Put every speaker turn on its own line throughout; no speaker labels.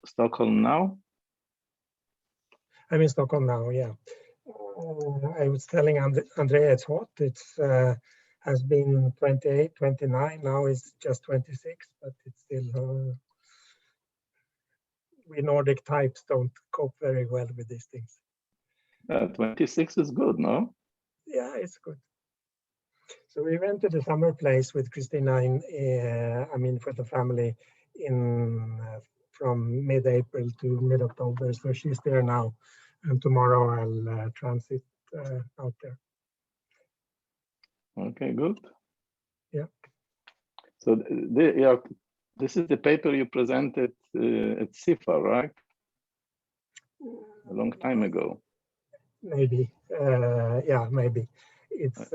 Stockholm now?
I'm in Stockholm now, yeah. I was telling Andrea it's hot. It's has been 28, 29. Now it's just 26, but it's still, we Nordic types don't cope very well with these things.
26 is good, no?
Yeah, it's good. So we rented a summer place with Christina for the family from mid-April to mid-October. So she's there now, and tomorrow I'll transit out there.
Okay, good.
Yeah.
So this is the paper you presented at CIFA, right? A long time ago.
Maybe, yeah, maybe.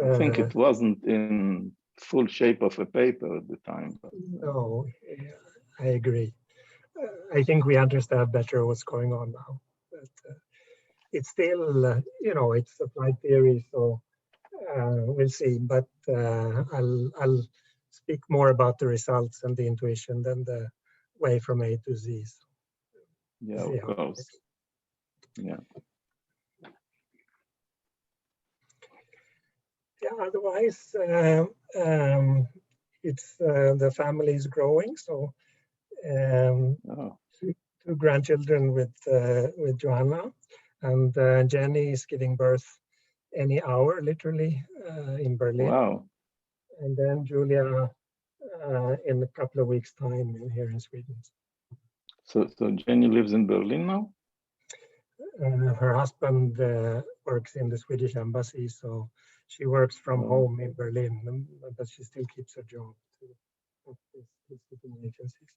I think it wasn't in full shape of a paper at the time. But,
no, I agree. I think we understand better what's going on now. But it's still, it's applied theory, so we'll see. But I'll speak more about the results and the intuition than the way from A to Z. So
yeah, of course. Yeah.
Yeah, otherwise, it's the family is growing. So two grandchildren with Joanna, and Jenny is giving birth any hour, literally, in Berlin.
Wow.
And then Julia in a couple of weeks' time here in Sweden.
So Jenny lives in Berlin now?
Her husband works in the Swedish embassy, so she works from home in Berlin, but she still keeps her job at these agencies.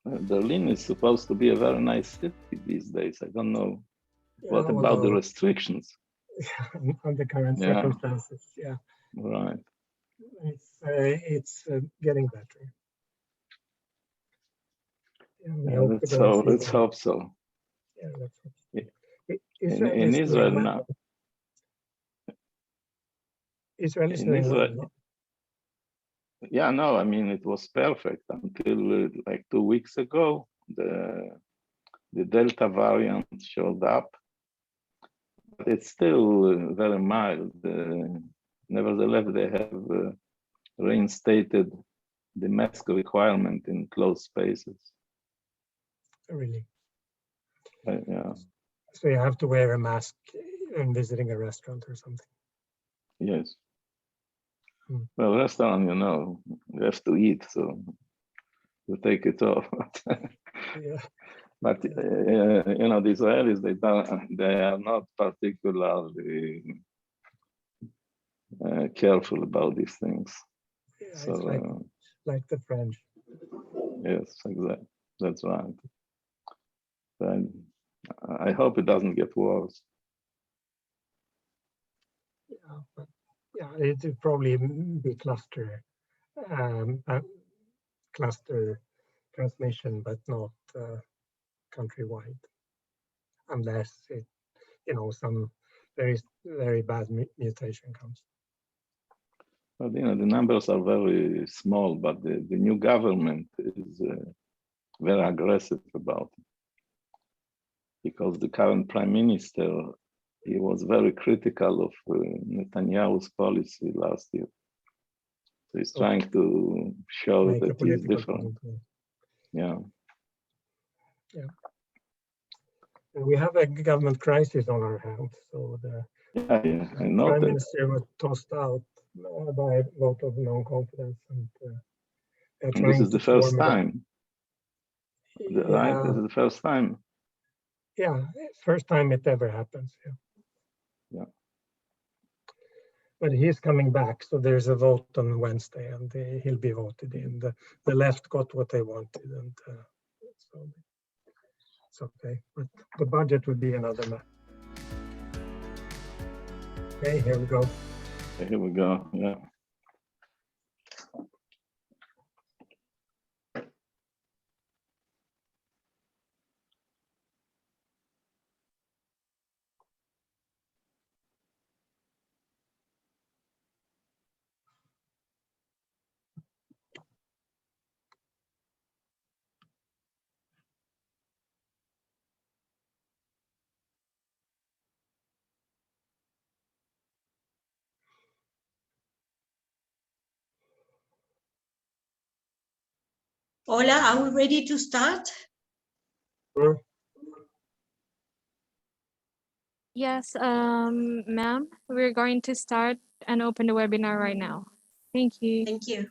Berlin is supposed to be a very nice city these days. I don't know. What about the restrictions?
Under current circumstances, yeah.
Right.
It's getting better.
Yeah, let's hope so.
Yeah, let's hope
so. In Israel now.
Israel is doing well.
Yeah, no, I mean, it was perfect until like 2 weeks ago. The Delta variant showed up, but it's still very mild. Nevertheless, they have reinstated the mask requirement in closed spaces.
Really?
Yeah.
So you have to wear a mask when visiting a restaurant or something?
Yes. Well, restaurant, you have to eat, so you take it off.
Yeah.
But the Israelis, they are not particularly careful about these things.
Yeah,
so
it's like the French.
Yes, exactly. That's right. But I hope it doesn't get worse.
Yeah, but it would probably be cluster transmission, but not countrywide, unless it, some very, very bad mutation comes.
But the numbers are very small, but the new government is very aggressive about it, because the current prime minister, he was very critical of Netanyahu's policy last year. So he's trying to show that he's different. Yeah.
Yeah. And we have a government crisis on our hands. So the prime minister was tossed out by a vote of non-confidence, and
this is the first time. Right? This is the first time.
Yeah, first time it ever happens.
Yeah.
But he's coming back, so there's a vote on Wednesday, and he'll be voted in. The left got what they wanted, and so it's okay. But the budget would be another matter. Okay, here we go.
Here we go. Yeah.
Hola, are we ready to start?
Yes, ma'am, we're going to start and open the webinar right now. Thank you.
Thank you.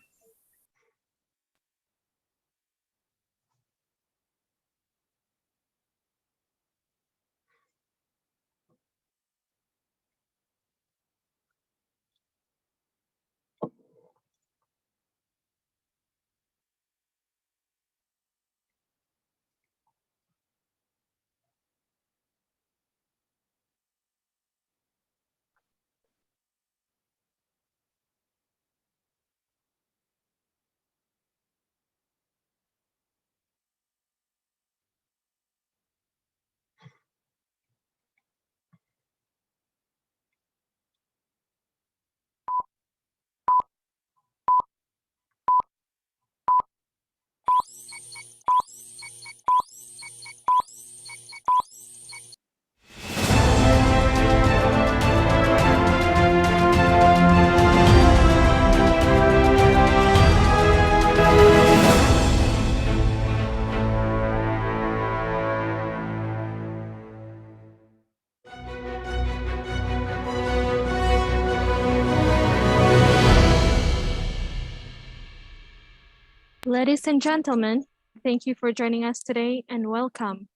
Ladies and gentlemen, thank you for joining us today and welcome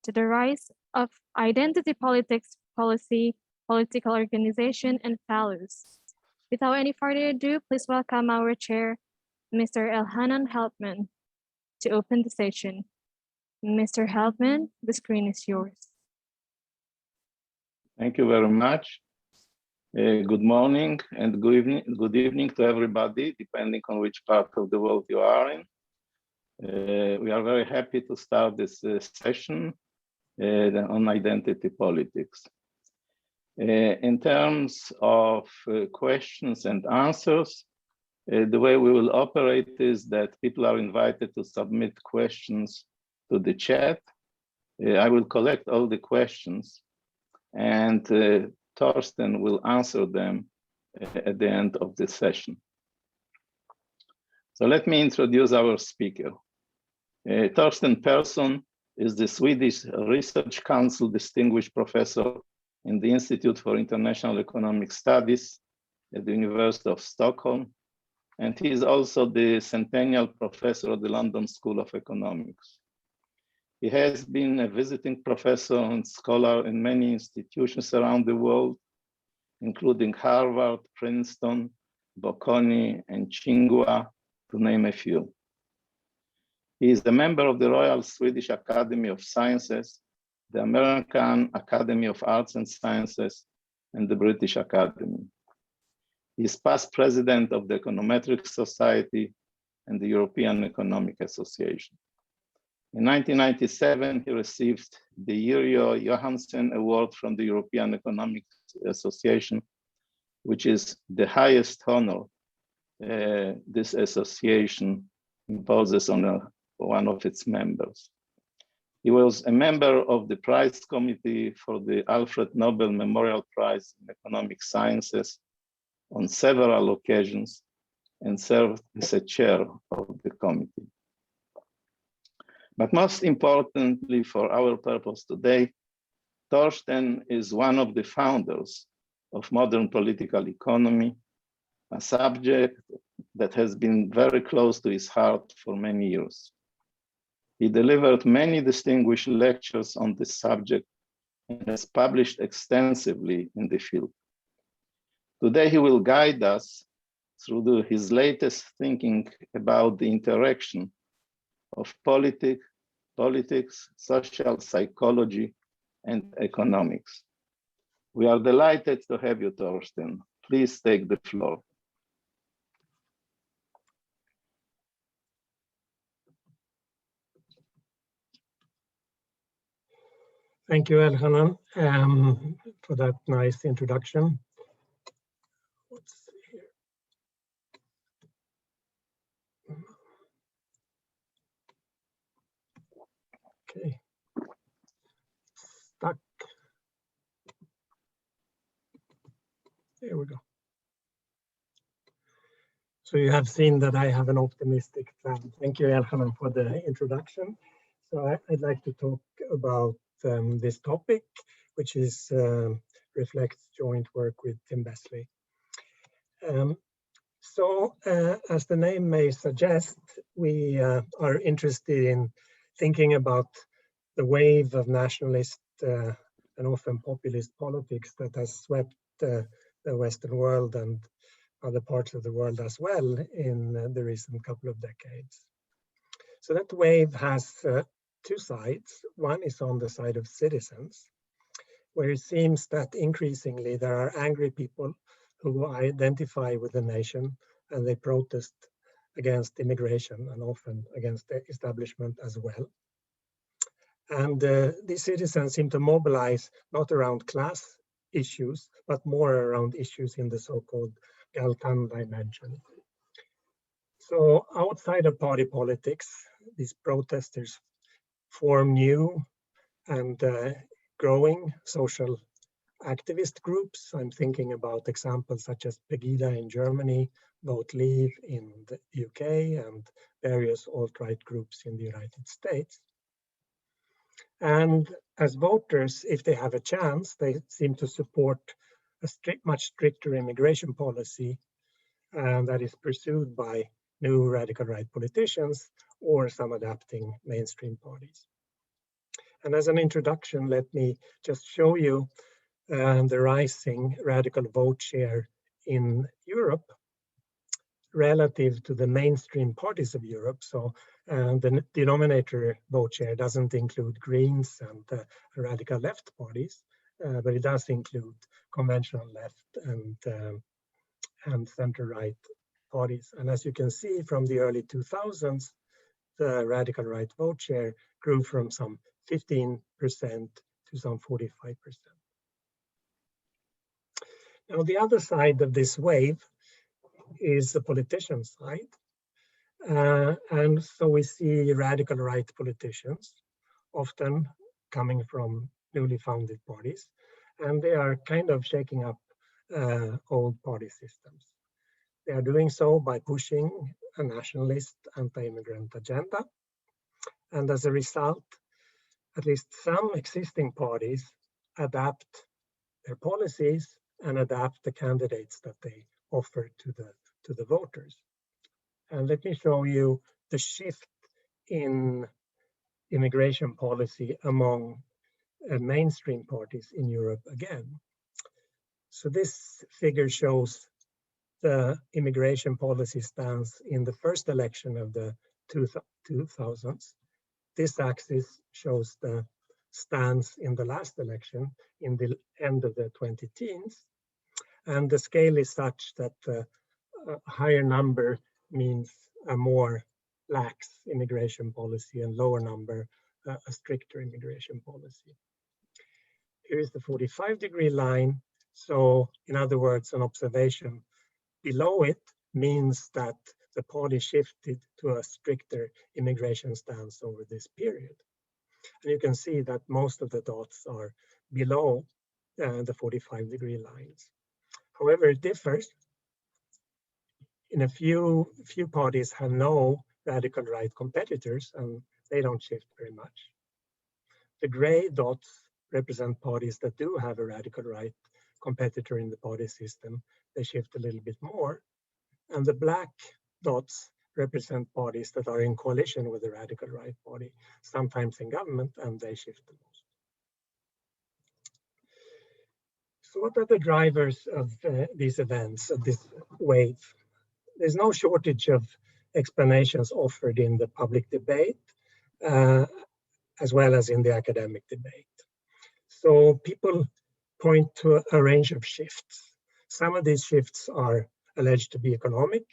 to the Rise of Identity Politics, Policy, Political Organization, and Values. Without any further ado, please welcome our chair, Mr. Elhanan Helpman, to open the session. Mr. Helpman, the screen is yours.
Thank you very much. Good morning and good evening to everybody, depending on which part of the world you are in. We are very happy to start this session on identity politics. In terms of questions and answers, the way we will operate is that people are invited to submit questions to the chat. I will collect all the questions and Torsten will answer them at the end of the session. So let me introduce our speaker. Torsten Persson is the Swedish Research Council Distinguished Professor in the Institute for International Economic Studies at the University of Stockholm. And he is also the Centennial Professor of the London School of Economics. He has been a visiting professor and scholar in many institutions around the world, including Harvard, Princeton, Bocconi, and Tsinghua, to name a few. He is a member of the Royal Swedish Academy of Sciences, the American Academy of Arts and Sciences, and the British Academy. He is past president of the Econometric Society and the European Economic Association. In 1997, he received the Yrjö Johansen Award from the European Economic Association, which is the highest honor this association imposes on one of its members. He was a member of the prize committee for the Alfred Nobel Memorial Prize in Economic Sciences on several occasions and served as a chair of the committee. But most importantly for our purpose today, Torsten is one of the founders of modern political economy, a subject that has been very close to his heart for many years. He delivered many distinguished lectures on this subject and has published extensively in the field. Today, he will guide us through his latest thinking about the interaction of politics, social psychology, and economics. We are delighted to have you, Torsten. Please take the floor.
Thank you, Elhanan, for that nice introduction. Let's see here. Okay. Stuck. There we go. So you have seen that I have an optimistic plan. Thank you, Elhanan, for the introduction. So I'd like to talk about this topic, which is reflects joint work with Tim Besley. As the name may suggest, we are interested in thinking about the wave of nationalist and often populist politics that has swept the Western world and other parts of the world as well in the recent couple of decades. So that wave has two sides. One is on the side of citizens, where it seems that increasingly there are angry people who identify with the nation and they protest against immigration and often against the establishment as well. And these citizens seem to mobilize not around class issues, but more around issues in the so-called Galtan dimension. So outside of party politics, these protesters form new and growing social activist groups. I'm thinking about examples such as Pegida in Germany, Vote Leave in the UK, and various alt-right groups in the United States. And as voters, if they have a chance, they seem to support a much stricter immigration policy that is pursued by new radical right politicians or some adapting mainstream parties. And as an introduction, let me just show you the rising radical vote share in Europe relative to the mainstream parties of Europe. So the denominator vote share doesn't include Greens and radical left parties, but it does include conventional left and center-right parties. And as you can see from the early 2000s, the radical right vote share grew from some 15% to some 45%. Now, the other side of this wave is the politician side. And so we see radical right politicians, often coming from newly founded parties, and they are kind of shaking up old party systems. They are doing so by pushing a nationalist anti-immigrant agenda. And as a result, at least some existing parties adapt their policies and adapt the candidates that they offer to the voters. And let me show you the shift in immigration policy among mainstream parties in Europe again. So this figure shows the immigration policy stance in the first election of the 2000s. This axis shows the stance in the last election in the end of the 2010s. And the scale is such that a higher number means a more lax immigration policy and lower number a stricter immigration policy. Here is the 45-degree line. So in other words, an observation below it means that the party shifted to a stricter immigration stance over this period. And you can see that most of the dots are below the 45-degree lines. However, it differs. In a few parties have no radical right competitors, and they don't shift very much. The gray dots represent parties that do have a radical right competitor in the party system. They shift a little bit more. And the black dots represent parties that are in coalition with the radical right party, sometimes in government, and they shift the most. So what are the drivers of these events, of this wave? There's no shortage of explanations offered in the public debate, as well as in the academic debate. So people point to a range of shifts. Some of these shifts are alleged to be economic,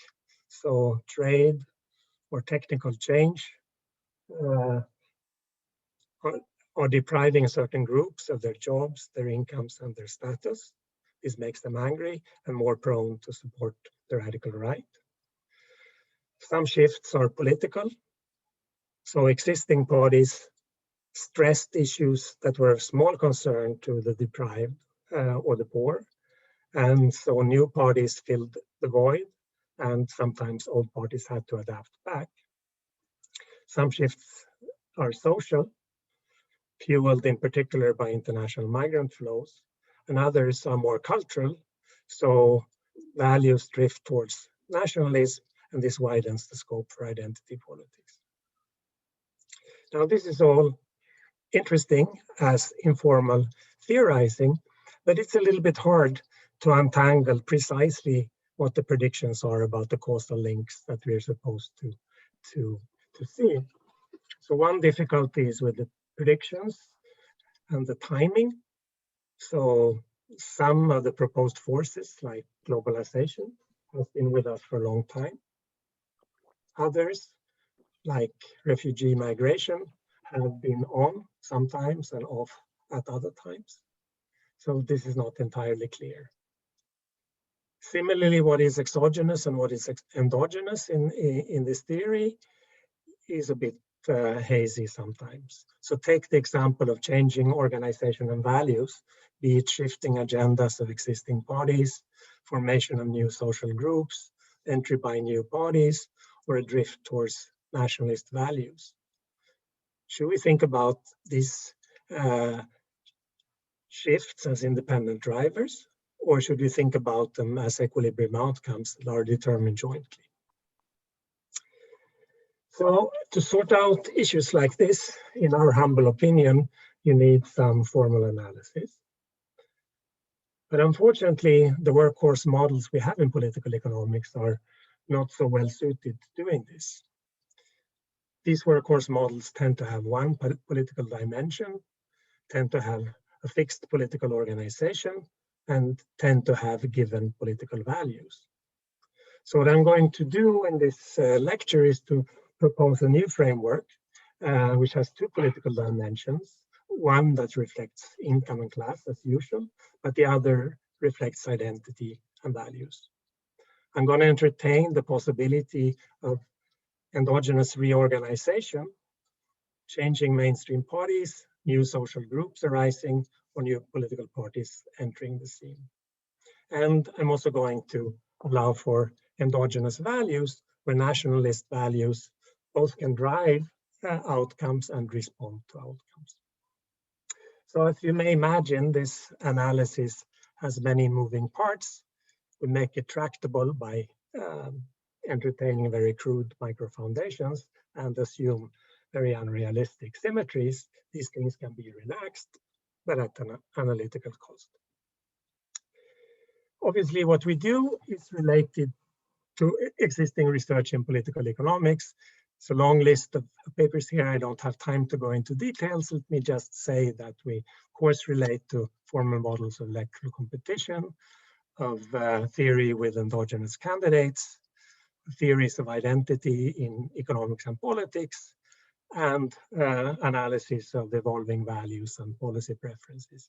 so trade or technical change are depriving certain groups of their jobs, their incomes, and their status. This makes them angry and more prone to support the radical right. Some shifts are political. So existing parties stressed issues that were of small concern to the deprived or the poor. And so new parties filled the void and sometimes old parties had to adapt back. Some shifts are social, fueled in particular by international migrant flows, and others are more cultural, so values drift towards nationalism, and this widens the scope for identity politics. Now, this is all interesting as informal theorizing, but it's a little bit hard to untangle precisely what the predictions are about the causal links that we're supposed to see. So one difficulty is with the predictions and the timing. So some of the proposed forces, like globalization, have been with us for a long time. Others, like refugee migration, have been on sometimes and off at other times. So this is not entirely clear. Similarly, what is exogenous and what is endogenous in this theory is a bit hazy sometimes. So take the example of changing organization and values, be it shifting agendas of existing parties, formation of new social groups, entry by new parties, or a drift towards nationalist values. Should we think about these shifts as independent drivers, or should we think about them as equilibrium outcomes that are determined jointly? So to sort out issues like this, in our humble opinion, you need some formal analysis. But unfortunately, the workhorse models we have in political economics are not so well suited to doing this. These workhorse models tend to have one political dimension, tend to have a fixed political organization, and tend to have given political values. So what I'm going to do in this lecture is to propose a new framework, which has two political dimensions, one that reflects income and class as usual, but the other reflects identity and values. I'm going to entertain the possibility of endogenous reorganization, changing mainstream parties, new social groups arising, or new political parties entering the scene. And I'm also going to allow for endogenous values, where nationalist values both can drive outcomes and respond to outcomes. So as you may imagine, this analysis has many moving parts. We make it tractable by entertaining very crude microfoundations and assume very unrealistic symmetries. These things can be relaxed, but at an analytical cost. Obviously, what we do is related to existing research in political economics. It's a long list of papers here. I don't have time to go into details. Let me just say that we, of course, relate to formal models of electoral competition, of theory with endogenous candidates, theories of identity in economics and politics, and analysis of evolving values and policy preferences.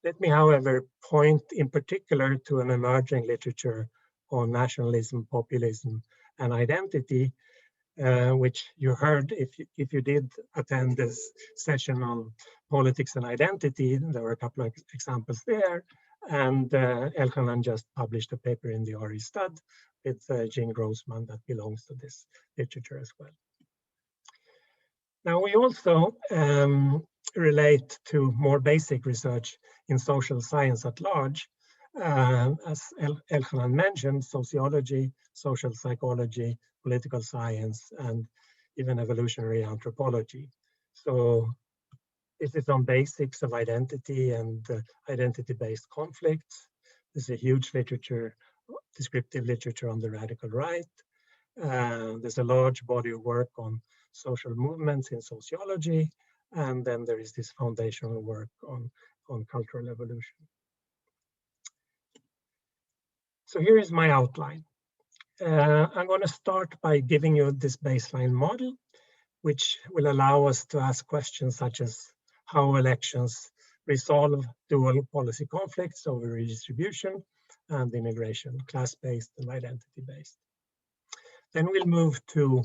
Let me, however, point in particular to an emerging literature on nationalism, populism, and identity, which you heard if you did attend this session on politics and identity. There were a couple of examples there, and Elhanan just published a paper in the RE Stud with Jean Grossman that belongs to this literature as well. Now, we also relate to more basic research in social science at large. As Elhanan mentioned, sociology, social psychology, political science, and even evolutionary anthropology. So this is on basics of identity and identity-based conflicts. There's a huge literature, descriptive literature on the radical right. There's a large body of work on social movements in sociology. And then there is this foundational work on cultural evolution. So here is my outline. I'm going to start by giving you this baseline model, which will allow us to ask questions such as how elections resolve dual policy conflicts over redistribution and immigration, class-based and identity-based. Then we'll move to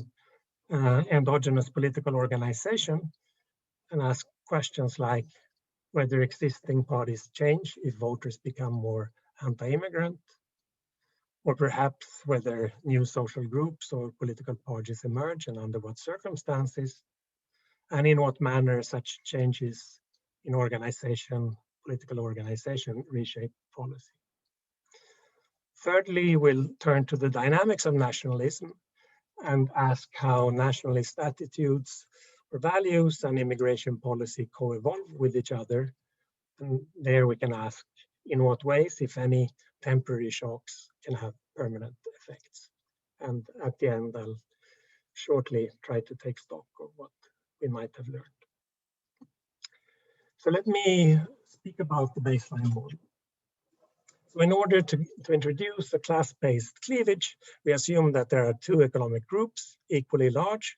endogenous political organization and ask questions like whether existing parties change if voters become more anti-immigrant, or perhaps whether new social groups or political parties emerge and under what circumstances, and in what manner such changes in political organization reshape policy. Thirdly, we'll turn to the dynamics of nationalism and ask how nationalist attitudes or values and immigration policy co-evolve with each other. And there we can ask in what ways, if any, temporary shocks can have permanent effects. And at the end, I'll shortly try to take stock of what we might have learned. So let me speak about the baseline model. So in order to introduce a class-based cleavage, we assume that there are two economic groups equally large.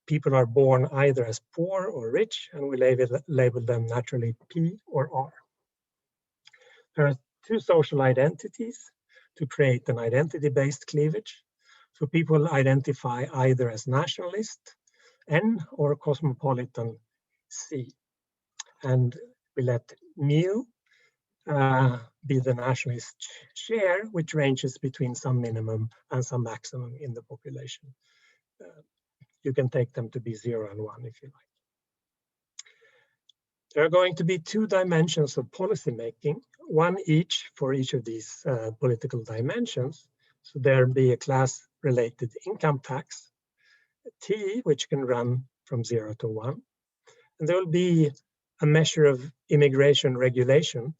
People are born either as poor or rich, and we label them naturally P or R. There are two social identities to create an identity-based cleavage. So people identify either as nationalist, N, or cosmopolitan, C. And we let mu be the nationalist share, which ranges between some minimum and some maximum in the population. You can take them to be 0 and 1 if you like. There are going to be two dimensions of policy making, one each for each of these political dimensions. So there'll be a class-related income tax, T, which can run from 0 to 1. And there will be a measure of immigration regulation,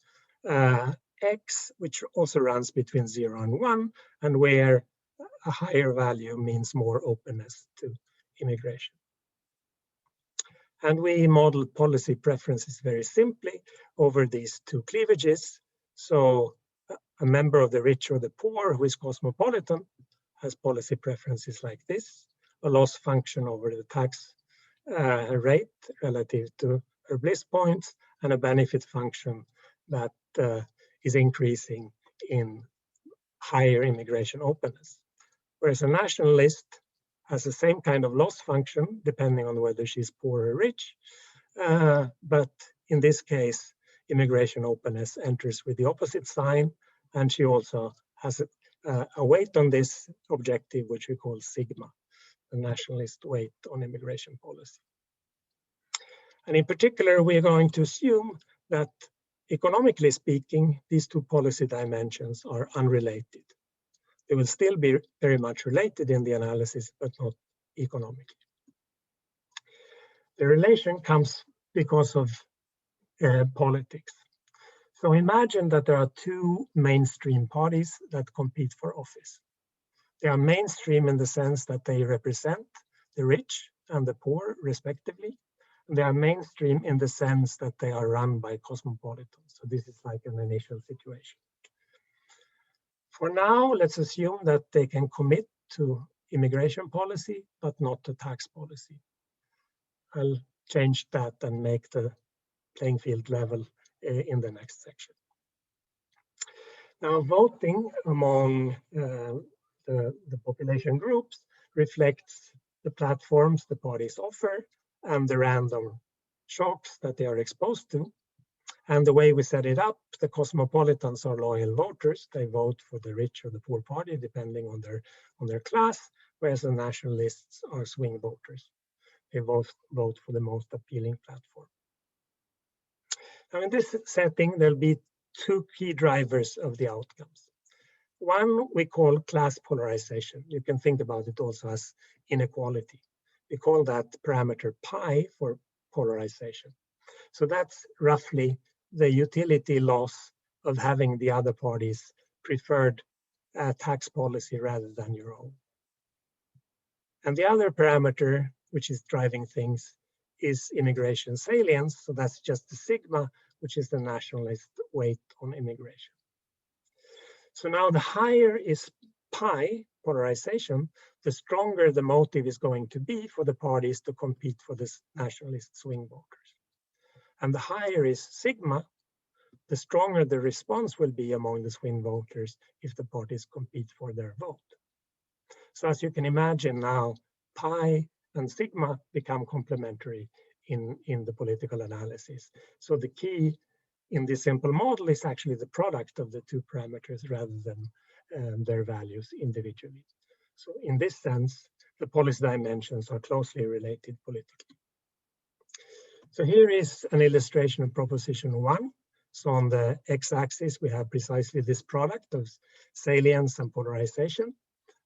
X, which also runs between 0 and 1, and where a higher value means more openness to immigration. And we model policy preferences very simply over these two cleavages. So a member of the rich or the poor who is cosmopolitan has policy preferences like this, a loss function over the tax rate relative to her bliss points, and a benefit function that is increasing in higher immigration openness. Whereas a nationalist has the same kind of loss function depending on whether she's poor or rich, but in this case, immigration openness enters with the opposite sign, and she also has a weight on this objective, which we call sigma, the nationalist weight on immigration policy. And in particular, we are going to assume that economically speaking, these two policy dimensions are unrelated. They will still be very much related in the analysis, but not economically. The relation comes because of politics. So imagine that there are two mainstream parties that compete for office. They are mainstream in the sense that they represent the rich and the poor, respectively. And they are mainstream in the sense that they are run by cosmopolitans. So this is like an initial situation. For now, let's assume that they can commit to immigration policy, but not to tax policy. I'll change that and make the playing field level in the next section. Now, voting among the population groups reflects the platforms the parties offer and the random shocks that they are exposed to. And the way we set it up, the cosmopolitans are loyal voters. They vote for the rich or the poor party, depending on their class, whereas the nationalists are swing voters. They vote for the most appealing platform. Now, in this setting, there'll be two key drivers of the outcomes. One we call class polarization. You can think about it also as inequality. We call that parameter pi for polarization. So that's roughly the utility loss of having the other party's preferred tax policy rather than your own. And the other parameter, which is driving things, is immigration salience. So that's just the sigma, which is the nationalist weight on immigration. So now the higher is pi, polarization, the stronger the motive is going to be for the parties to compete for this nationalist swing voters. And the higher is sigma, the stronger the response will be among the swing voters if the parties compete for their vote. So as you can imagine now, pi and sigma become complementary in the political analysis. So the key in this simple model is actually the product of the two parameters rather than their values individually. So in this sense, the policy dimensions are closely related politically. So here is an illustration of proposition 1. So on the x-axis, we have precisely this product of salience and polarization.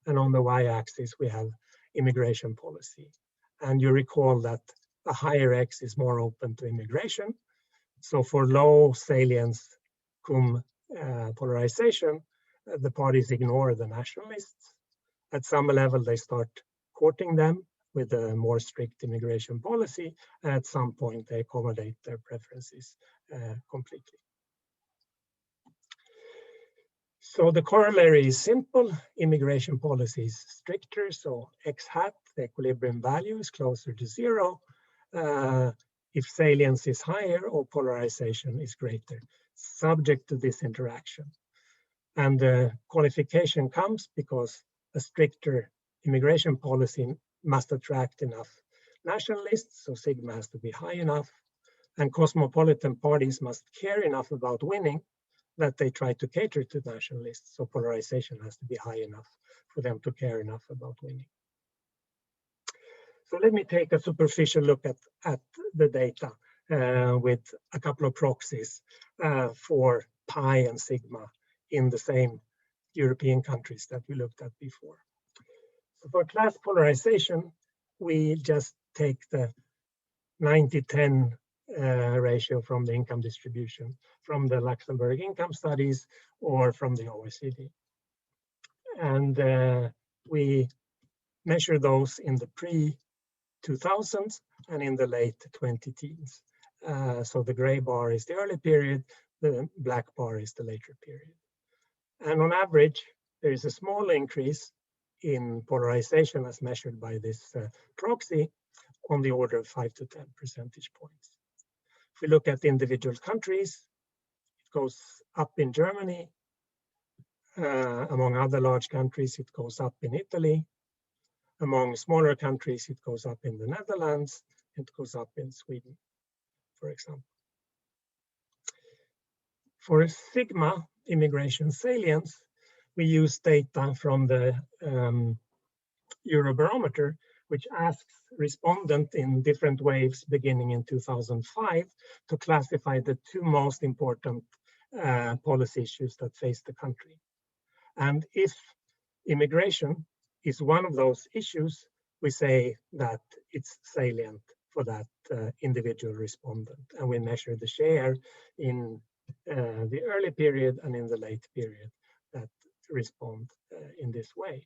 And on the y-axis, we have immigration policy. And you recall that a higher x is more open to immigration. So for low salience cum polarization, the parties ignore the nationalists. At some level, they start courting them with a more strict immigration policy. And at some point, they accommodate their preferences completely. So the corollary is simple. Immigration policy is stricter. So x hat, the equilibrium value, is closer to 0 if salience is higher or polarization is greater, subject to this interaction. And the qualification comes because a stricter immigration policy must attract enough nationalists, so sigma has to be high enough, and cosmopolitan parties must care enough about winning that they try to cater to nationalists, so polarization has to be high enough for them to care enough about winning. So let me take a superficial look at the data with a couple of proxies for pi and sigma in the same European countries that we looked at before. So for class polarization, we just take the 90-10 ratio from the income distribution, from the Luxembourg income studies or from the OECD. And we measure those in the pre-2000s and in the late 2010s. So the gray bar is the early period, the black bar is the later period. And on average, there is a small increase in polarization as measured by this proxy on the order of 5 to 10 percentage points. If we look at the individual countries, it goes up in Germany. Among other large countries, it goes up in Italy. Among smaller countries, it goes up in the Netherlands. It goes up in Sweden, for example. For sigma, immigration salience, we use data from the Eurobarometer, which asks respondents in different waves beginning in 2005 to classify the two most important policy issues that face the country. And if immigration is one of those issues, we say that it's salient for that individual respondent. And we measure the share in the early period and in the late period that respond in this way.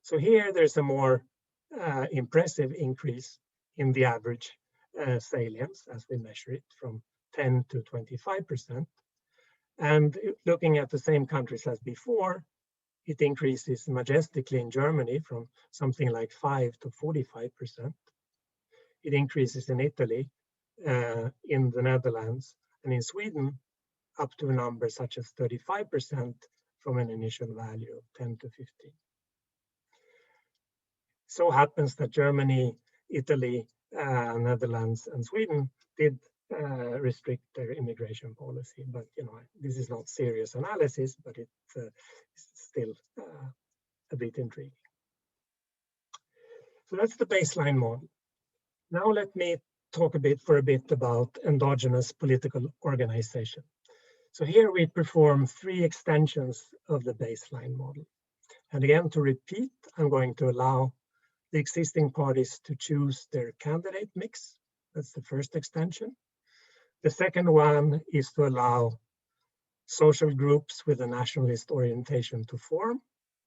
So here there's a more impressive increase in the average salience as we measure it from 10 to 25%. And looking at the same countries as before, it increases majestically in Germany from something like 5 to 45%. It increases in Italy, in the Netherlands, and in Sweden up to a number such as 35% from an initial value of 10 to 15. So happens that Germany, Italy, Netherlands, and Sweden did restrict their immigration policy. But this is not serious analysis, but it's still a bit intriguing. So that's the baseline model. Now let me talk for a bit about endogenous political organization. So here we perform 3 extensions of the baseline model. And again, to repeat, I'm going to allow the existing parties to choose their candidate mix. That's the first extension. The second one is to allow social groups with a nationalist orientation to form.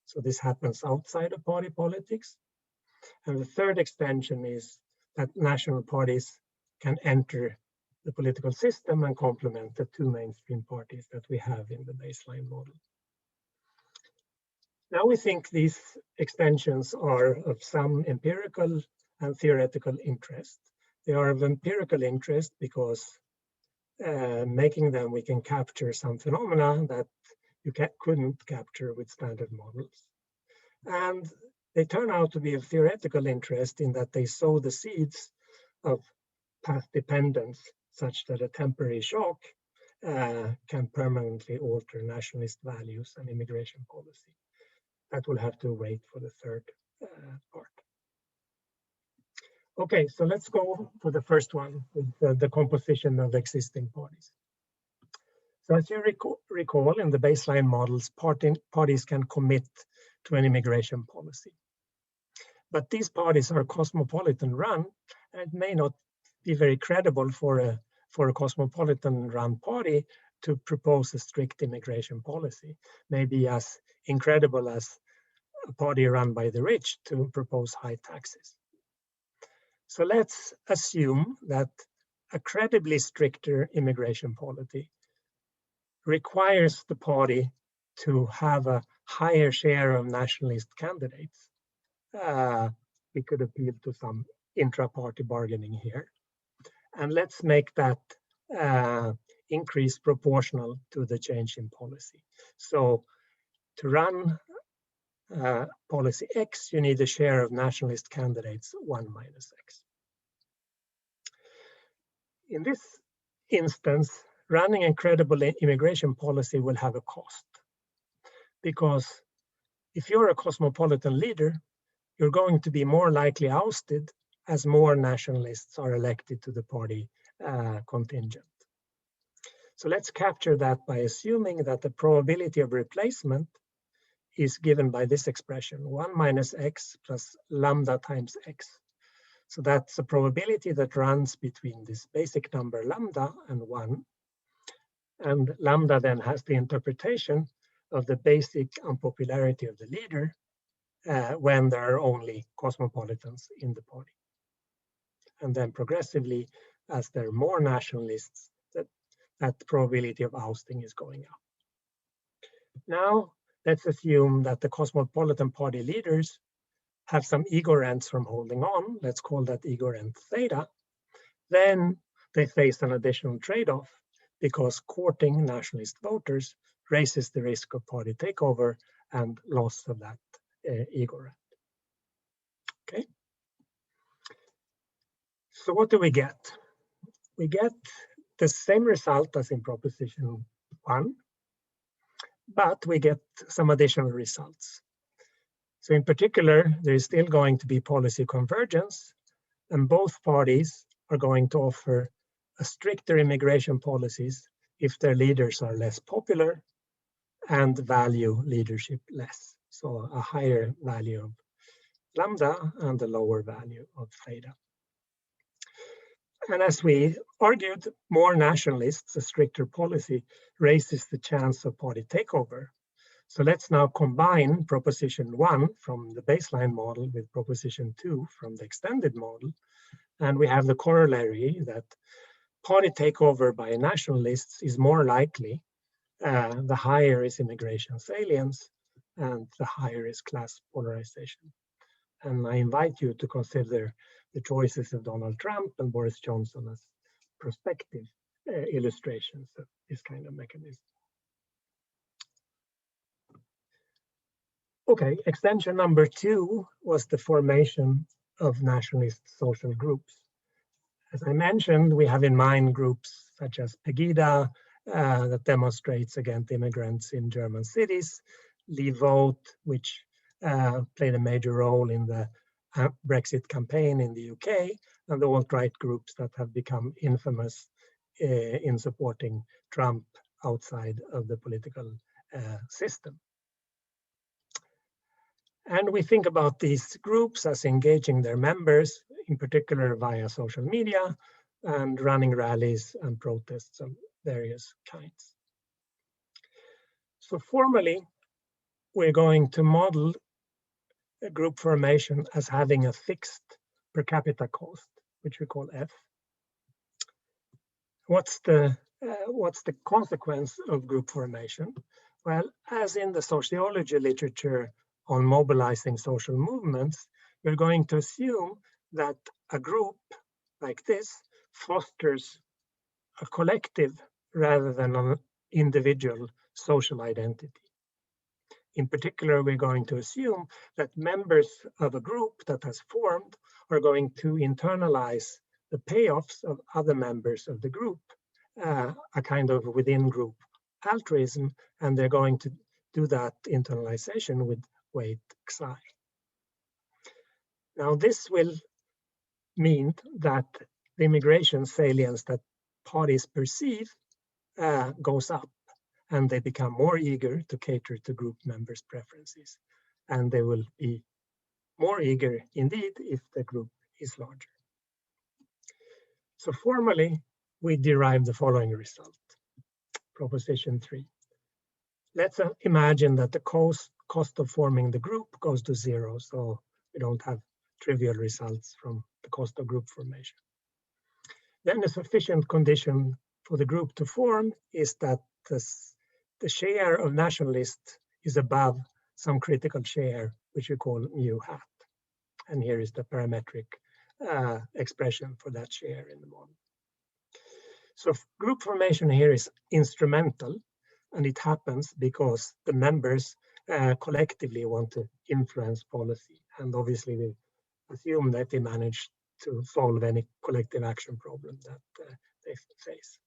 So this happens outside of party politics. And the third extension is that national parties can enter the political system and complement the 2 mainstream parties that we have in the baseline model. Now we think these extensions are of some empirical and theoretical interest. They are of empirical interest because making them, we can capture some phenomena that you couldn't capture with standard models. And they turn out to be of theoretical interest in that they sow the seeds of path dependence, such that a temporary shock can permanently alter nationalist values and immigration policy. That will have to wait for the third part. Okay, so let's go for the first one, with the composition of existing parties. So as you recall, in the baseline models, parties can commit to an immigration policy. But these parties are cosmopolitan run, and it may not be very credible for a cosmopolitan run party to propose a strict immigration policy. Maybe as incredible as a party run by the rich to propose high taxes. So let's assume that a credibly stricter immigration policy requires the party to have a higher share of nationalist candidates. We could appeal to some intra-party bargaining here. And let's make that increase proportional to the change in policy. So to run policy X, you need a share of nationalist candidates 1 minus X. In this instance, running a credible immigration policy will have a cost. Because if you're a cosmopolitan leader, you're going to be more likely ousted as more nationalists are elected to the party contingent. So let's capture that by assuming that the probability of replacement is given by this expression, 1 minus x plus lambda times x. So that's a probability that runs between this basic number lambda and 1. And lambda then has the interpretation of the basic unpopularity of the leader when there are only cosmopolitans in the party. And then progressively, as there are more nationalists, that probability of ousting is going up. Now, let's assume that the cosmopolitan party leaders have some ego rents from holding on. Let's call that ego rent theta. Then they face an additional trade-off because courting nationalist voters raises the risk of party takeover and loss of that ego rent. Okay. So what do we get? We get the same result as in proposition 1, but we get some additional results. So in particular, there is still going to be policy convergence, and both parties are going to offer a stricter immigration policies if their leaders are less popular and value leadership less. So a higher value of lambda and a lower value of theta. And as we argued, more nationalists, a stricter policy, raises the chance of party takeover. So let's now combine proposition 1 from the baseline model with proposition 2 from the extended model. And we have the corollary that party takeover by nationalists is more likely the higher is immigration salience and the higher is class polarization. And I invite you to consider the choices of Donald Trump and Boris Johnson as prospective illustrations of this kind of mechanism. Okay, extension number 2 was the formation of nationalist social groups. As I mentioned, we have in mind groups such as Pegida that demonstrates against immigrants in German cities, Leave Vote, which played a major role in the Brexit campaign in the UK, and the alt-right groups that have become infamous in supporting Trump outside of the political system. And we think about these groups as engaging their members, in particular via social media, and running rallies and protests of various kinds. So formally, we're going to model a group formation as having a fixed per capita cost, which we call F. What's the consequence of group formation? Well, as in the sociology literature on mobilizing social movements, we're going to assume that a group like this fosters a collective rather than an individual social identity. In particular, we're going to assume that members of a group that has formed are going to internalize the payoffs of other members of the group a kind of within group altruism, and they're going to do that internalization with weight xi. Now this will mean that the immigration salience that parties perceive goes up, and they become more eager to cater to group members' preferences, and they will be more eager indeed if the group is larger. So formally, we derive the following result. Proposition 3. Let's imagine that the cost of forming the group goes to 0, so we don't have trivial results from the cost of group formation. Then a sufficient condition for the group to form is that the share of nationalists is above some critical share, which we call mu hat. And here is the parametric expression for that share in the model. So group formation here is instrumental, and it happens because the members collectively want to influence policy. And obviously we assume that they manage to solve any collective action problem that they face.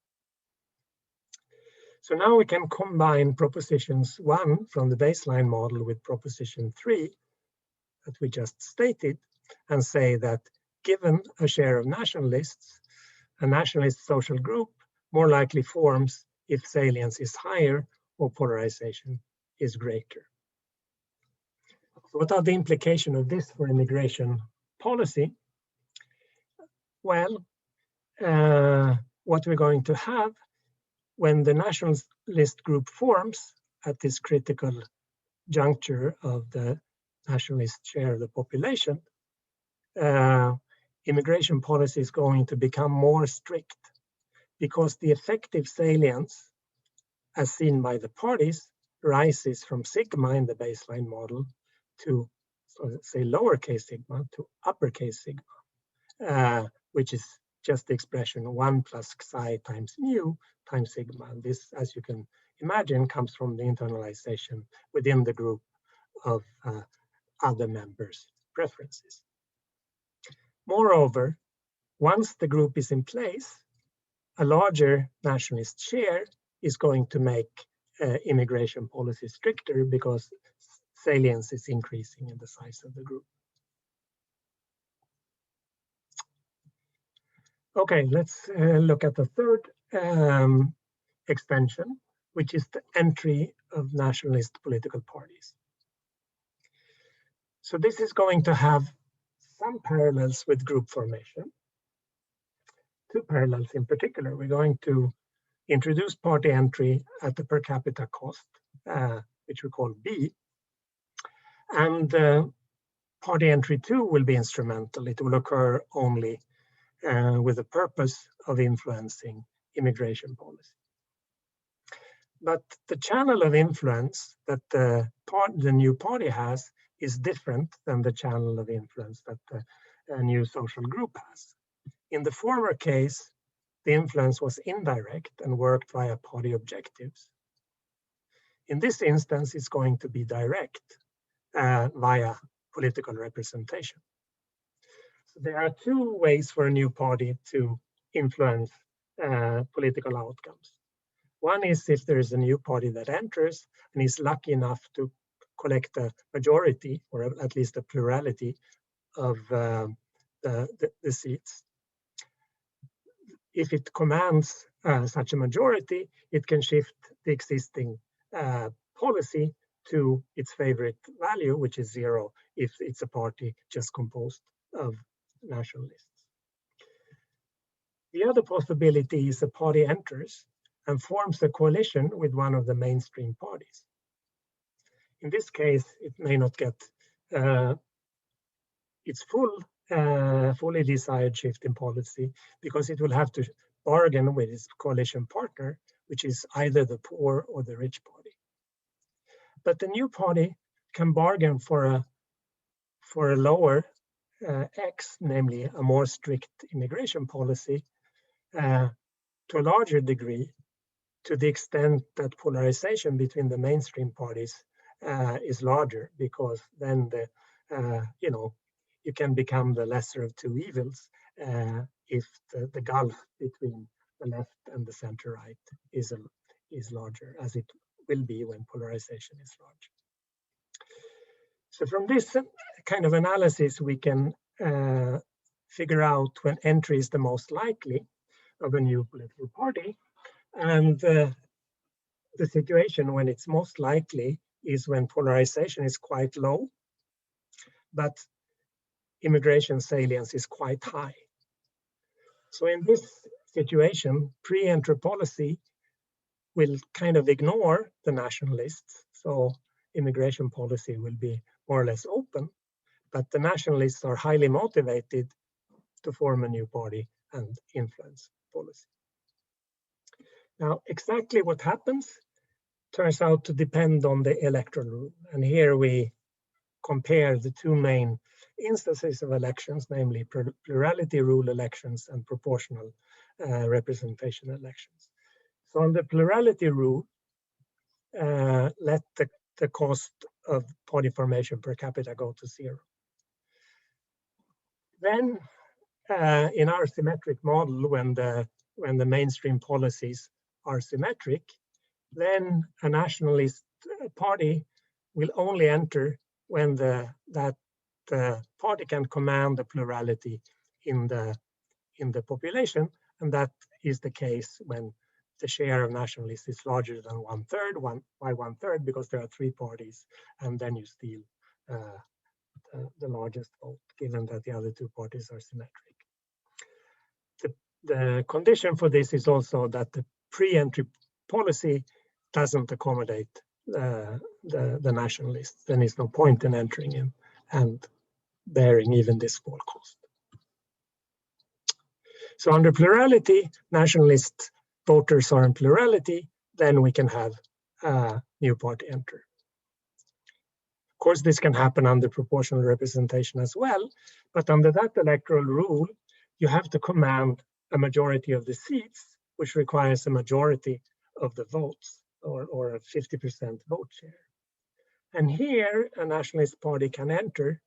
So now we can combine propositions 1 from the baseline model with proposition 3 that we just stated, and say that given a share of nationalists, a nationalist social group more likely forms if salience is higher or polarization is greater. So what are the implications of this for immigration policy? Well, what we're going to have when the nationalist group forms at this critical juncture of the nationalist share of the population, immigration policy is going to become more strict because the effective salience, as seen by the parties, rises from sigma in the baseline model to, so let's say, lowercase sigma to uppercase sigma, which is just the expression 1 plus xi times mu times sigma. And this, as you can imagine, comes from the internalization within the group of other members' preferences. Moreover, once the group is in place, a larger nationalist share is going to make immigration policy stricter because salience is increasing in the size of the group. Okay, let's look at the third extension, which is the entry of nationalist political parties. So this is going to have some parallels with group formation. 2 parallels in particular. We're going to introduce party entry at the per capita cost, which we call B. And party entry 2 will be instrumental. It will occur only with the purpose of influencing immigration policy. But the channel of influence that the new party has is different than the channel of influence that the new social group has. In the former case, the influence was indirect and worked via party objectives. In this instance, it's going to be direct via political representation. So there are 2 ways for a new party to influence political outcomes. One is if there is a new party that enters and is lucky enough to collect a majority, or at least a plurality of the seats. If it commands such a majority, it can shift the existing policy to its favorite value, which is 0, if it's a party just composed of nationalists. The other possibility is a party enters and forms a coalition with one of the mainstream parties. In this case, it may not get its fully desired shift in policy because it will have to bargain with its coalition partner, which is either the poor or the rich party. But the new party can bargain for a lower X, namely a more strict immigration policy, to a larger degree, to the extent that polarization between the mainstream parties is larger, because then you can become the lesser of 2 evils if the gulf between the left and the center right is larger, as it will be when polarization is large. So from this kind of analysis, we can figure out when entry is the most likely of a new political party. And the situation when it's most likely is when polarization is quite low, but immigration salience is quite high. So in this situation, pre-entry policy will kind of ignore the nationalists. So immigration policy will be more or less open, but the nationalists are highly motivated to form a new party and influence policy. Now, exactly what happens turns out to depend on the electoral rule. And here we compare the two main instances of elections, namely plurality rule elections and proportional representation elections. So on the plurality rule, let the cost of party formation per capita go to 0. Then in our symmetric model, when the mainstream policies are symmetric, then a nationalist party will only enter when the party can command the plurality in the population, and that is the case when the share of nationalists is larger than 1/3, by 1/3, because there are 3 parties, and then you steal the largest vote, given that the other 2 parties are symmetric. The condition for this is also that the pre-entry policy doesn't accommodate the nationalists. Then there's no point in entering in and bearing even this small cost. So under plurality, nationalist voters are in plurality, then we can have a new party enter. Of course, this can happen under proportional representation as well, but under that electoral rule, you have to command a majority of the seats, which requires a majority of the votes, or a 50% vote share. And here, a nationalist party can enter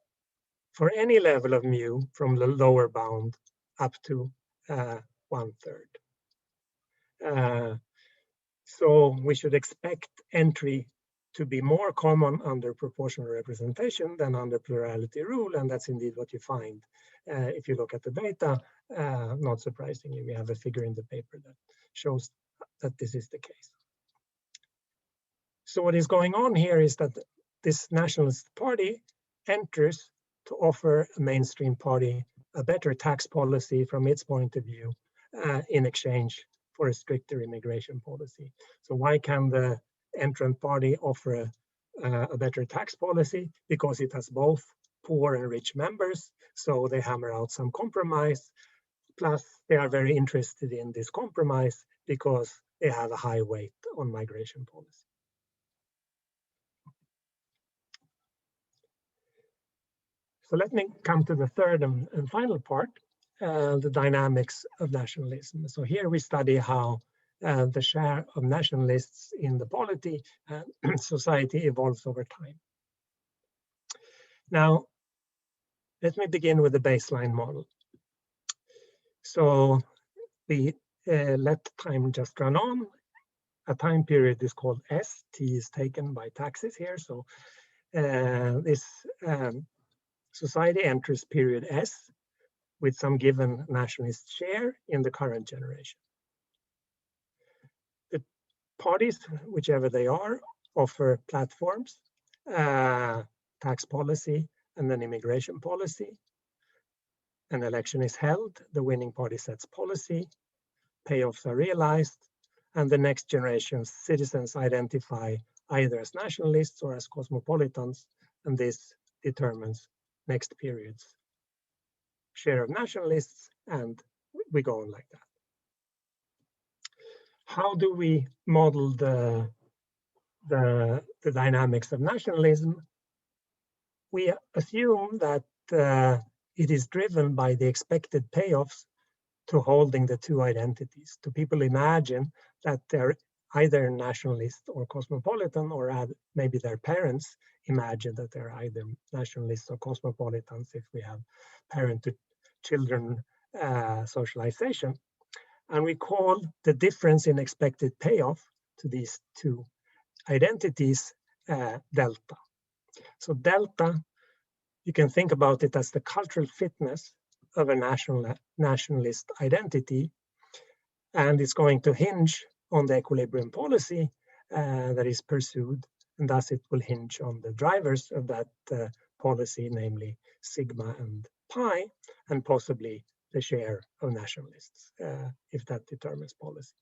for any level of mu from the lower bound up to 1/3. So we should expect entry to be more common under proportional representation than under plurality rule, and that's indeed what you find. If you look at the data, not surprisingly, we have a figure in the paper that shows that this is the case. So what is going on here is that this nationalist party enters to offer a mainstream party a better tax policy from its point of view in exchange for a stricter immigration policy. So why can the entrant party offer a better tax policy? Because it has both poor and rich members, so they hammer out some compromise. Plus, they are very interested in this compromise because they have a high weight on migration policy. So let me come to the third and final part, the dynamics of nationalism. So here we study how the share of nationalists in the polity and society evolves over time. Now, let me begin with the baseline model. So we let time just run on. A time period is called S. T is taken by taxes here. So this society enters period S with some given nationalist share in the current generation. The parties, whichever they are, offer platforms, tax policy, and then immigration policy. An election is held, the winning party sets policy, payoffs are realized, and the next generation's citizens identify either as nationalists or as cosmopolitans, and this determines next period's share of nationalists, and we go on like that. How do we model the dynamics of nationalism? We assume that it is driven by the expected payoffs to holding the 2 identities. Do people imagine that they're either nationalist or cosmopolitan, or maybe their parents imagine that they're either nationalists or cosmopolitans if we have parent-to-children socialization? And we call the difference in expected payoff to these two identities delta. So delta, you can think about it as the cultural fitness of a nationalist identity, and it's going to hinge on the equilibrium policy that is pursued, and thus it will hinge on the drivers of that policy, namely sigma and pi, and possibly the share of nationalists, if that determines policy.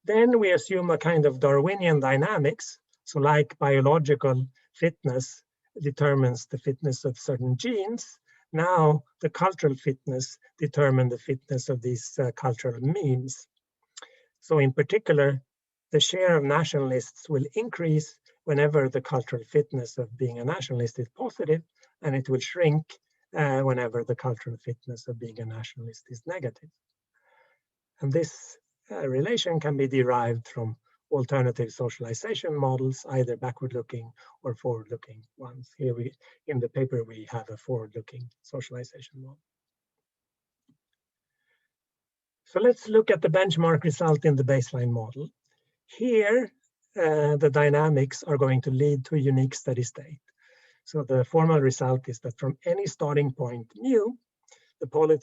Then we assume a kind of Darwinian dynamics. So like biological fitness determines the fitness of certain genes, now the cultural fitness determines the fitness of these cultural memes. So in particular, the share of nationalists will increase whenever the cultural fitness of being a nationalist is positive, and it will shrink whenever the cultural fitness of being a nationalist is negative. And this relation can be derived from alternative socialization models, either backward-looking or forward-looking ones. Here in the paper, we have a forward-looking socialization model. So let's look at the benchmark result in the baseline model. Here, the dynamics are going to lead to a unique steady state. So the formal result is that from any starting point mu, the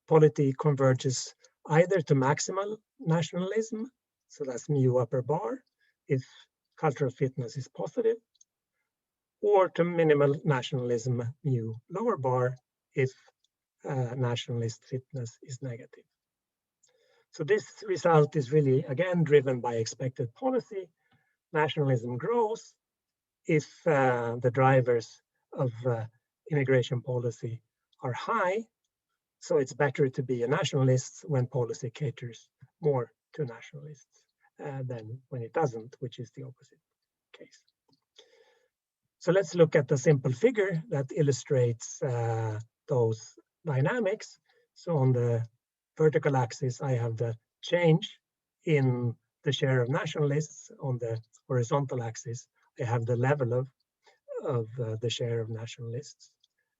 polity converges either to maximal nationalism, so that's mu upper bar, if cultural fitness is positive, or to minimal nationalism, mu lower bar, if nationalist fitness is negative. So this result is really, again, driven by expected policy. Nationalism grows if the drivers of immigration policy are high. So it's better to be a nationalist when policy caters more to nationalists than when it doesn't, which is the opposite case. So let's look at the simple figure that illustrates those dynamics. So on the vertical axis, I have the change in the share of nationalists. On the horizontal axis, I have the level of the share of nationalists.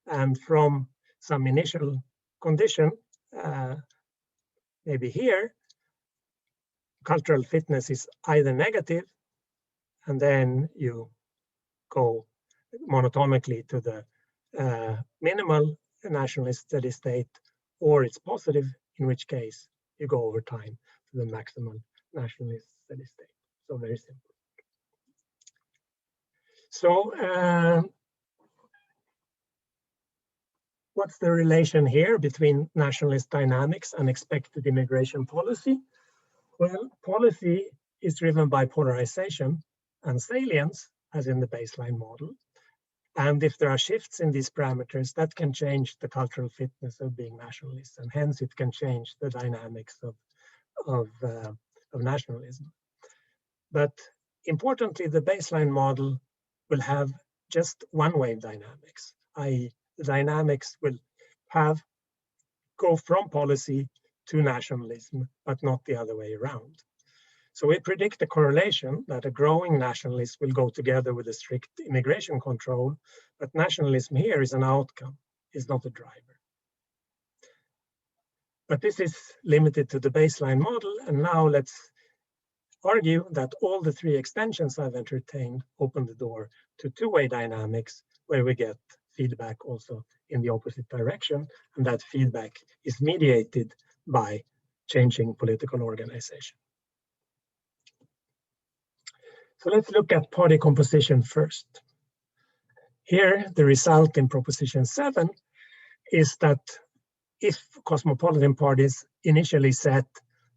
And from some initial condition, maybe here, cultural fitness is either negative, and then you go monotonically to the minimal nationalist steady state, or it's positive, in which case you go over time to the maximal nationalist steady state. So very simple. So what's the relation here between nationalist dynamics and expected immigration policy? Well, policy is driven by polarization and salience, as in the baseline model. And if there are shifts in these parameters, that can change the cultural fitness of being nationalists, and hence it can change the dynamics of nationalism. But importantly, the baseline model will have just one-wave dynamics, i.e. the dynamics will go from policy to nationalism, but not the other way around. So we predict a correlation that a growing nationalist will go together with a strict immigration control, but nationalism here is an outcome, is not a driver. But this is limited to the baseline model, and now let's argue that all the three extensions I've entertained open the door to two-way dynamics, where we get feedback also in the opposite direction, and that feedback is mediated by changing political organization. So let's look at party composition first. Here, the result in proposition 7 is that if cosmopolitan parties initially set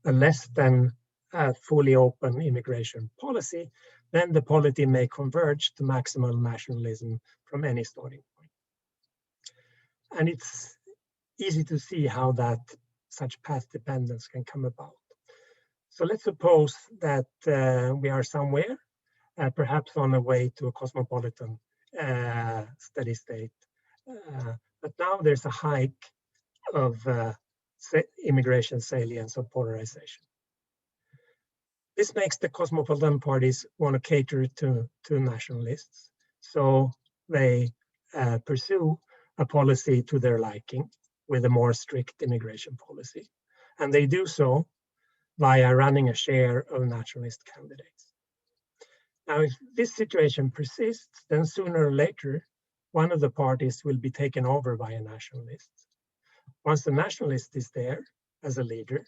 a less than fully open immigration policy, then the polity may converge to maximal nationalism from any starting point. And it's easy to see how that such path dependence can come about. So let's suppose that we are somewhere, perhaps on the way to a cosmopolitan steady state. But now there's a hike of immigration salience or polarization. This makes the cosmopolitan parties want to cater to nationalists. So they pursue a policy to their liking with a more strict immigration policy. And they do so via running a share of nationalist candidates. Now, if this situation persists, then sooner or later, one of the parties will be taken over by a nationalist. Once the nationalist is there as a leader,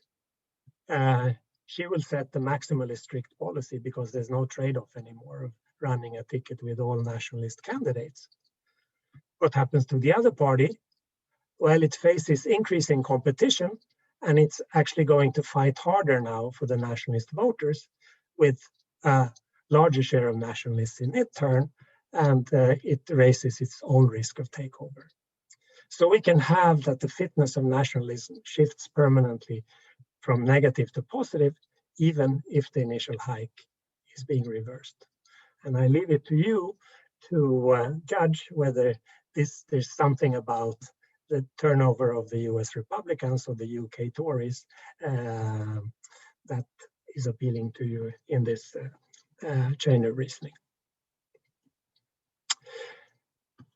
she will set the maximally strict policy because there's no trade-off anymore of running a ticket with all nationalist candidates. What happens to the other party? Well, it faces increasing competition, and it's actually going to fight harder now for the nationalist voters with a larger share of nationalists in its turn, and it raises its own risk of takeover. So we can have that the fitness of nationalism shifts permanently from negative to positive, even if the initial hike is being reversed. And I leave it to you to judge whether there's something about the turnover of the US Republicans or the UK Tories that is appealing to you in this chain of reasoning.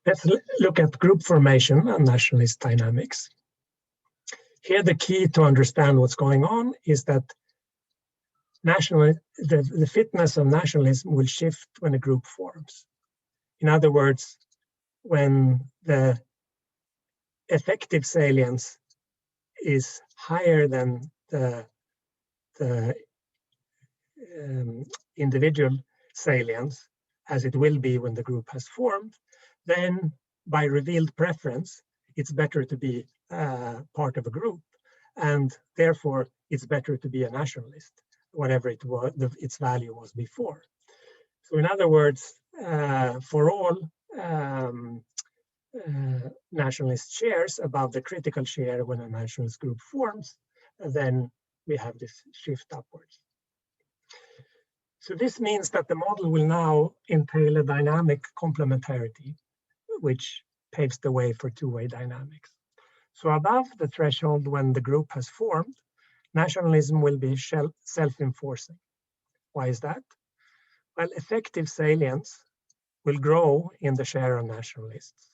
Let's look at group formation and nationalist dynamics. Here, the key to understand what's going on is that the fitness of nationalism will shift when a group forms. In other words, when the effective salience is higher than the individual salience, as it will be when the group has formed, then by revealed preference, it's better to be part of a group, and therefore it's better to be a nationalist, whatever it was, its value was before. So in other words, for all nationalist shares above the critical share when a nationalist group forms, then we have this shift upwards. So this means that the model will now entail a dynamic complementarity, which paves the way for two-way dynamics. So above the threshold when the group has formed, nationalism will be self-enforcing. Why is that? Well, effective salience will grow in the share of nationalists.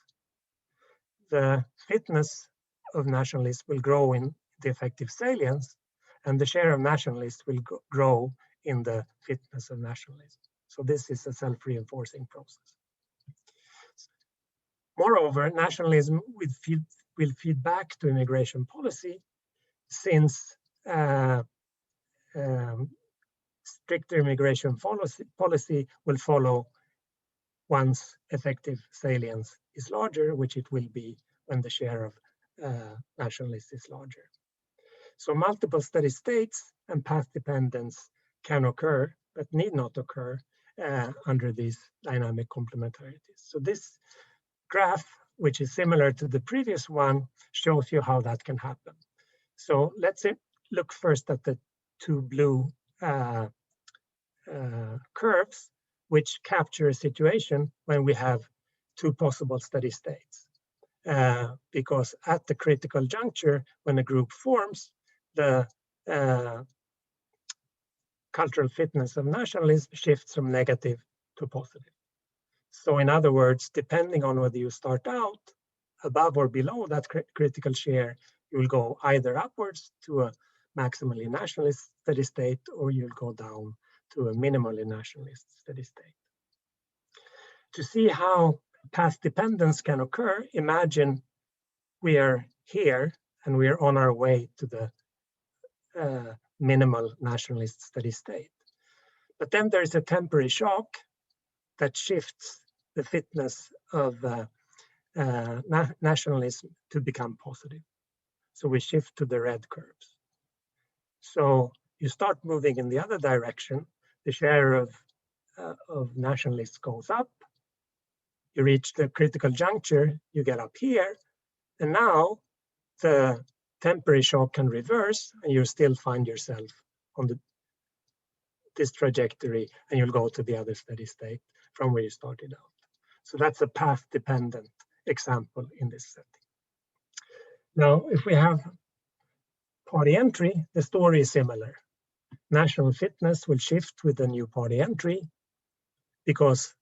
The fitness of nationalists will grow in the effective salience, and the share of nationalists will grow in the fitness of nationalism. So this is a self-reinforcing process. Moreover, nationalism will feed back to immigration policy, since stricter immigration policy will follow once effective salience is larger, which it will be when the share of nationalists is larger. So multiple steady states and path dependence can occur, but need not occur under these dynamic complementarities. So this graph, which is similar to the previous one, shows you how that can happen. So let's look first at the two blue curves, which capture a situation when we have two possible steady states. Because at the critical juncture, when a group forms, the cultural fitness of nationalism shifts from negative to positive. So in other words, depending on whether you start out above or below that critical share, you will go either upwards to a maximally nationalist steady state, or you'll go down to a minimally nationalist steady state. To see how path dependence can occur, imagine we are here and we are on our way to the minimal nationalist steady state. But then there's a temporary shock that shifts the fitness of nationalism to become positive. So we shift to the red curves. So you start moving in the other direction, the share of nationalists goes up, you reach the critical juncture, you get up here, and now the temporary shock can reverse and you still find yourself on this trajectory, and you'll go to the other steady state from where you started out. So that's a path-dependent example in this setting. Now, if we have party entry, the story is similar. National fitness will shift with the new party entry because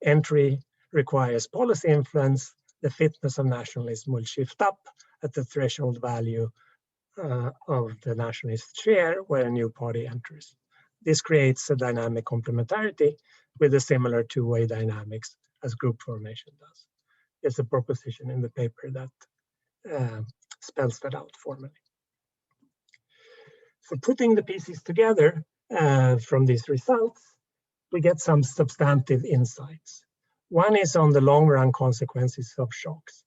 entry requires policy influence. The fitness of nationalism will shift up at the threshold value of the nationalist share where a new party enters. This creates a dynamic complementarity with a similar two-way dynamics as group formation does. It's a proposition in the paper that spells that out formally. So putting the pieces together from these results, we get some substantive insights. One is on the long-run consequences of shocks.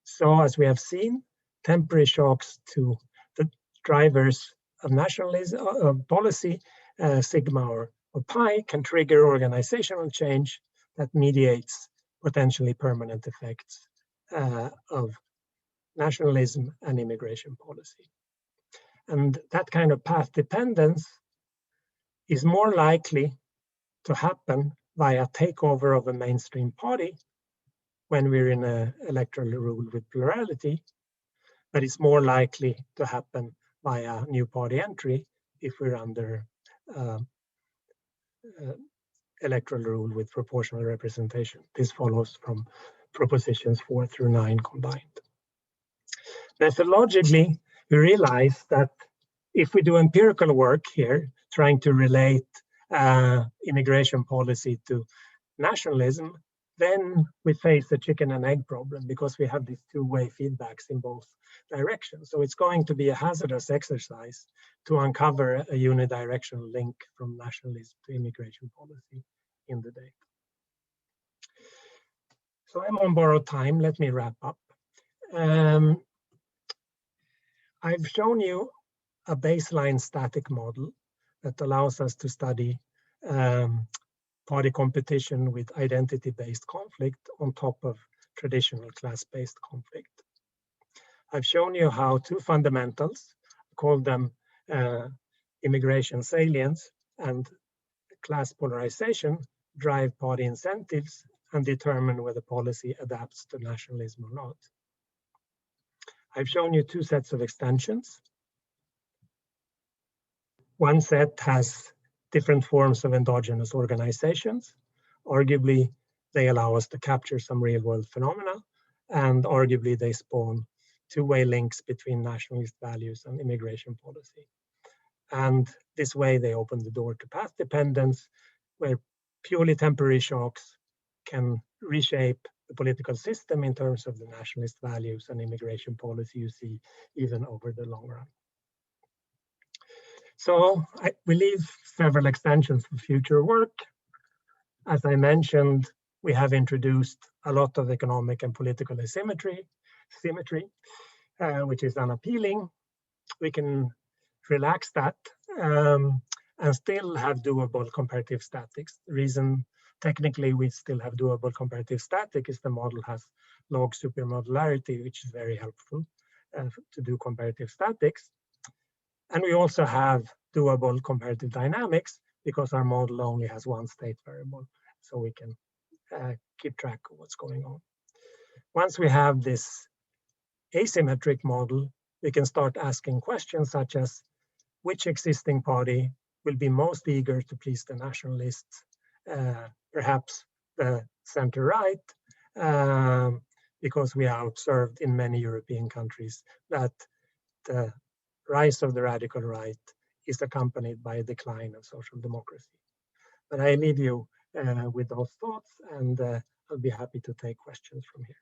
So as we have seen, temporary shocks to the drivers of nationalism, policy, sigma or pi, can trigger organizational change that mediates potentially permanent effects of nationalism and immigration policy. And that kind of path dependence is more likely to happen via takeover of a mainstream party when we're in an electoral rule with plurality, but it's more likely to happen via new party entry if we're under electoral rule with proportional representation. This follows from propositions 4 through 9 combined. Methodologically, we realize that if we do empirical work here, trying to relate immigration policy to nationalism, then we face a chicken and egg problem because we have these two-way feedbacks in both directions. So it's going to be a hazardous exercise to uncover a unidirectional link from nationalism to immigration policy in the data. So I'm on borrowed time. Let me wrap up. I've shown you a baseline static model that allows us to study party competition with identity-based conflict on top of traditional class-based conflict. I've shown you how two fundamentals, call them immigration salience and class polarization, drive party incentives and determine whether policy adapts to nationalism or not. I've shown you two sets of extensions. One set has different forms of endogenous organizations. Arguably, they allow us to capture some real-world phenomena, and arguably they spawn two-way links between nationalist values and immigration policy. And this way they open the door to path dependence, where purely temporary shocks can reshape the political system in terms of the nationalist values and immigration policy you see even over the long run. So we leave several extensions for future work. As I mentioned, we have introduced a lot of economic and political symmetry, which is unappealing. We can relax that and still have doable comparative statics. The reason technically we still have doable comparative static is the model has log supermodularity, which is very helpful to do comparative statics. And we also have doable comparative dynamics because our model only has one state variable, so we can keep track of what's going on. Once we have this asymmetric model, we can start asking questions such as which existing party will be most eager to please the nationalists, perhaps the center-right, because we have observed in many European countries that the rise of the radical right is accompanied by a decline of social democracy. But I leave you with those thoughts, and I'll be happy to take questions from here.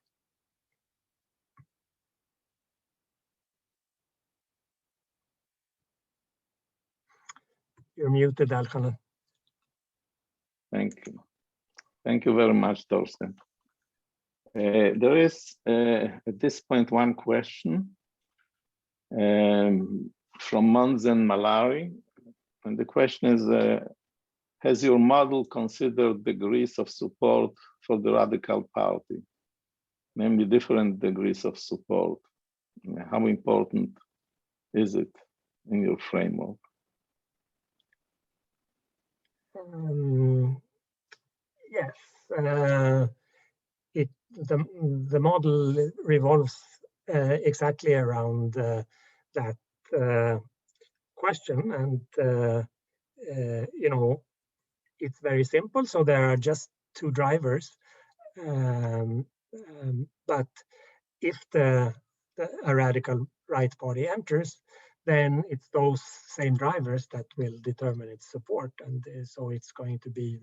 You're muted, Elhanan.
Thank you. Thank you very much, Torsten. There is, at this point, one question from Monzen Malari. And the question is, has your model considered degrees of support for the radical party? Namely, different degrees of support. How important is it in your framework?
Yes, the model revolves exactly around that question, and you know, it's very simple. So there are just two drivers, but if the a radical right party enters, then it's those same drivers that will determine its support. And so it's going to be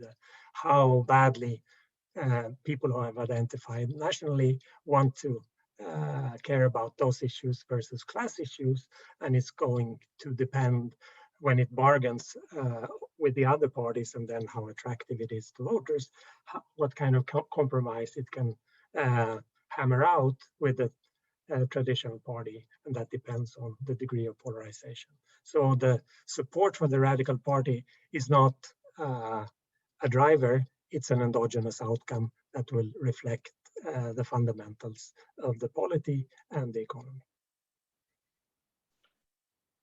how badly people who have identified nationally want to care about those issues versus class issues. And it's going to depend when it bargains with the other parties, and then how attractive it is to voters, what kind of compromise it can hammer out with the traditional party, and that depends on the degree of polarization. So the support for the radical party is not a driver, it's an endogenous outcome that will reflect the fundamentals of the polity and the economy.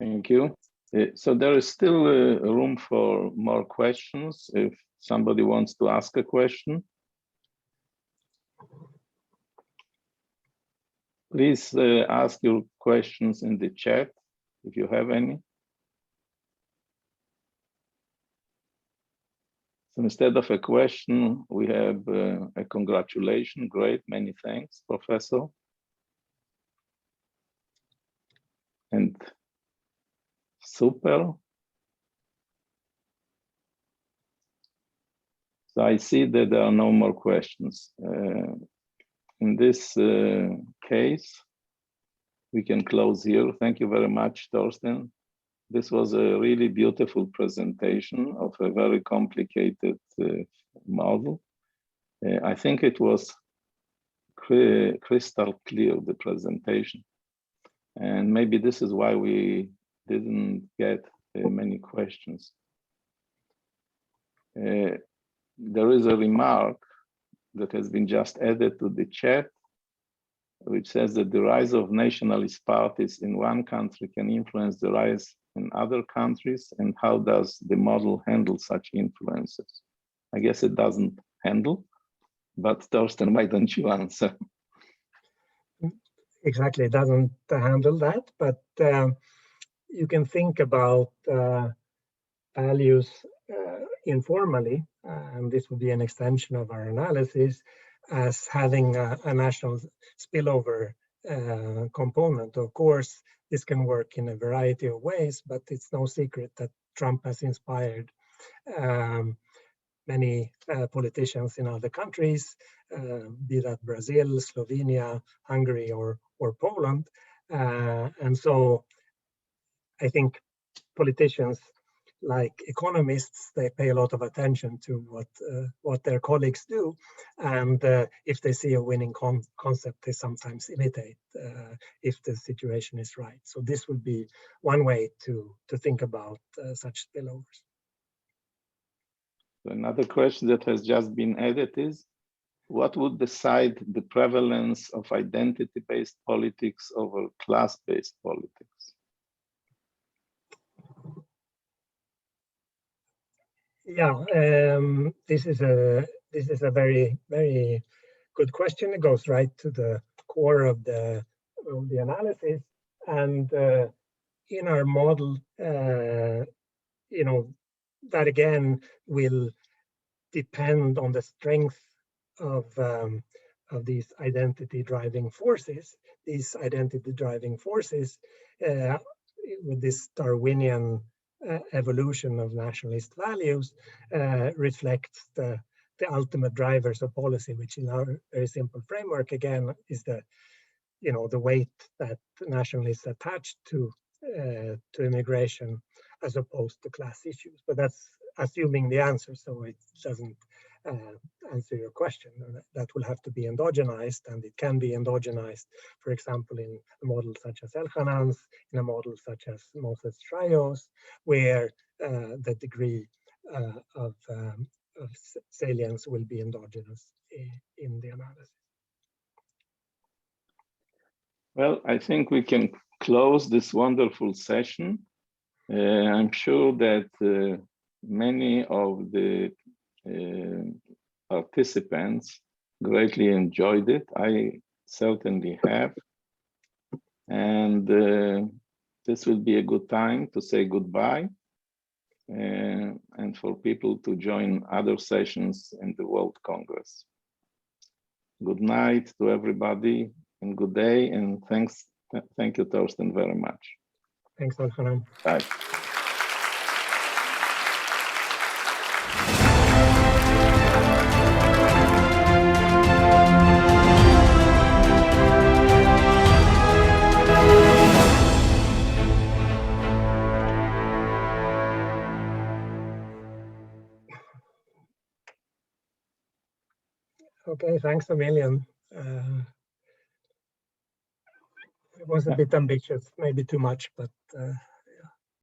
Thank you. So there is still room for more questions if somebody wants to ask a question. Please ask your questions in the chat if you have any. So instead of a question, we have a congratulation. Great, many thanks, Professor. And super. So I see that there are no more questions. In this case, we can close here. Thank you very much, Torsten. This was a really beautiful presentation of a very complicated model. I think it was crystal clear, the presentation. And maybe this is why we didn't get many questions. There is a remark that has been just added to the chat, which says that the rise of nationalist parties in one country can influence the rise in other countries, and how does the model handle such influences? I guess it doesn't handle, but Torsten, why don't you answer?
Exactly, it doesn't handle that, but you can think about values informally, and this would be an extension of our analysis, as having a national spillover component. Of course, this can work in a variety of ways, but it's no secret that Trump has inspired many politicians in other countries, be that Brazil, Slovenia, Hungary, or Poland. And so I think politicians, like economists, they pay a lot of attention to what their colleagues do, and if they see a winning concept, they sometimes imitate if the situation is right. So this would be one way to think about such spillovers.
Another question that has just been added is, what would decide the prevalence of identity-based politics over class-based politics?
Yeah, this is a very, very good question. It goes right to the core of the analysis, and in our model, you know, that again will depend on the strength of these identity driving forces. These identity driving forces, with this Darwinian evolution of nationalist values, reflects the ultimate drivers of policy, which in our very simple framework again is the weight that nationalists attach to immigration as opposed to class issues. But that's assuming the answer, so it doesn't answer your question. That will have to be endogenized, and it can be endogenized, for example, in a model such as Elhanan's, in a model such as Moses Trajo's, where the degree of salience will be endogenous in the analysis.
Well, I think we can close this wonderful session. I'm sure that many of the participants greatly enjoyed it. I certainly have. And this will be a good time to say goodbye and for people to join other sessions in the World Congress. Good night to everybody and good day, and thanks Thank you, Torsten, very much.
Thanks, Elhanan.
Bye.
Okay, thanks a million. It was a bit ambitious, maybe too much, but